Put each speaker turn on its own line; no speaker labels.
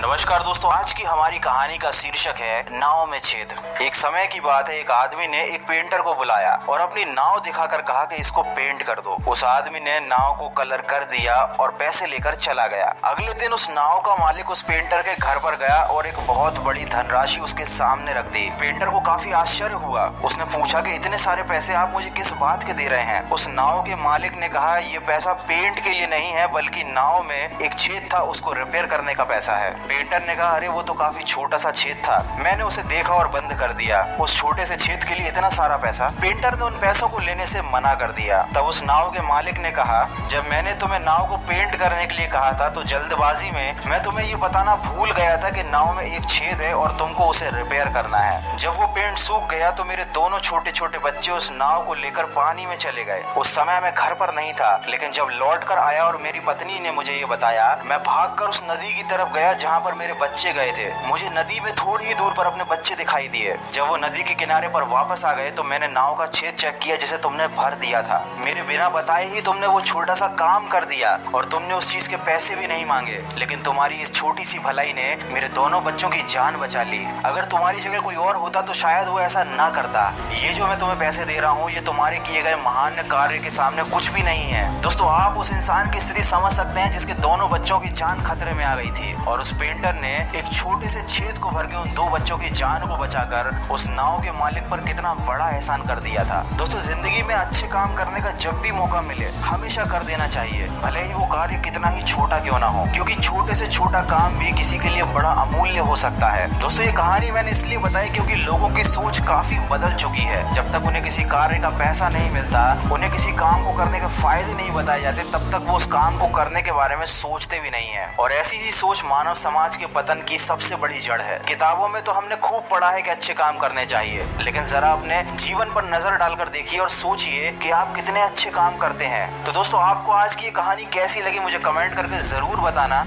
नमस्कार दोस्तों, आज की हमारी कहानी का शीर्षक है नाव में छेद। एक समय की बात है, एक आदमी ने एक पेंटर को बुलाया और अपनी नाव दिखाकर कहा कि इसको पेंट कर दो। उस आदमी ने नाव को कलर कर दिया और पैसे लेकर चला गया। अगले दिन उस नाव का मालिक उस पेंटर के घर पर गया और एक बहुत बड़ी धनराशि उसके सामने रख दी। पेंटर को काफी आश्चर्य हुआ। उसने पूछा कि इतने सारे पैसे आप मुझे किस बात के दे रहे हैं? उस नाव के मालिक ने कहा, ये पैसा पेंट के लिए नहीं है, बल्कि नाव में एक छेद था, उसको रिपेयर करने का पैसा है। पेंटर ने कहा, अरे वो तो काफी छोटा सा छेद था, मैंने उसे देखा और बंद कर दिया। उस छोटे से छेद के लिए इतना सारा पैसा? पेंटर ने उन पैसों को लेने से मना कर दिया। तब उस नाव के मालिक ने कहा, जब मैंने तुम्हें नाव को पेंट करने के लिए कहा था तो जल्दबाजी में मैं तुम्हें ये बताना भूल गया था कि नाव में एक छेद है और तुमको उसे रिपेयर करना है। जब वो पेंट सूख गया तो मेरे दोनों छोटे छोटे बच्चे उस नाव को लेकर पानी में चले गए। उस समय मैं घर पर नहीं था, लेकिन जब लौट कर आया और मेरी पत्नी ने मुझे ये बताया, मैं भागकर उस नदी की तरफ गया जहाँ पर मेरे बच्चे गए थे। मुझे नदी में थोड़ी ही दूर पर अपने बच्चे दिखाई दिए। जब वो नदी के किनारे पर वापस आ गए तो मैंने नाव का छेद चेक किया जिसे तुमने भर दिया था। मेरे बिना बताए ही तुमने वो छोटा सा काम कर दिया और तुमने उस चीज के पैसे भी नहीं मांगे, लेकिन तुम्हारी इस छोटी सी भलाई ने मेरे दोनों बच्चों की जान बचा ली। अगर तुम्हारी जगह कोई और होता तो शायद वो ऐसा ना करता। ये जो मैं तुम्हें पैसे दे रहा हूँ, ये तुम्हारे किए गए महान कार्य के सामने कुछ भी नहीं है। दोस्तों, आप उस इंसान की स्थिति समझ सकते हैं जिसके दोनों बच्चों की जान खतरे में आ गई थी और उस पेंटर ने एक छोटे से छेद को भर के उन दो बच्चों की जान को बचाकर उस नाव के मालिक पर कितना बड़ा एहसान कर दिया था। दोस्तों, जिंदगी में अच्छे काम करने का जब भी मौका मिले हमेशा कर देना चाहिए, भले ही वो कार्य कितना ही छोटा क्यों ना हो, क्योंकि छोटे से छोटा काम भी किसी के लिए बड़ा अमूल्य हो सकता है। दोस्तों, ये कहानी मैंने इसलिए बताई क्योंकि लोगों की सोच काफी बदल चुकी है। जब तक उन्हें किसी कार्य का पैसा नहीं मिलता, उन्हें किसी काम को करने के फायदे नहीं बताए जाते, तब तक वो उस काम को करने के बारे में सोचते भी नहीं है। और ऐसी ही सोच मानव समाज के पतन की सबसे बड़ी जड़ है। किताबों में तो हमने खूब पढ़ा है कि अच्छे काम करने चाहिए, लेकिन जरा अपने जीवन पर नजर डालकर देखिए और सोचिए कि आप कितने अच्छे काम करते हैं। तो दोस्तों, आपको आज की ये कहानी कैसी लगी मुझे कमेंट करके जरूर बताना।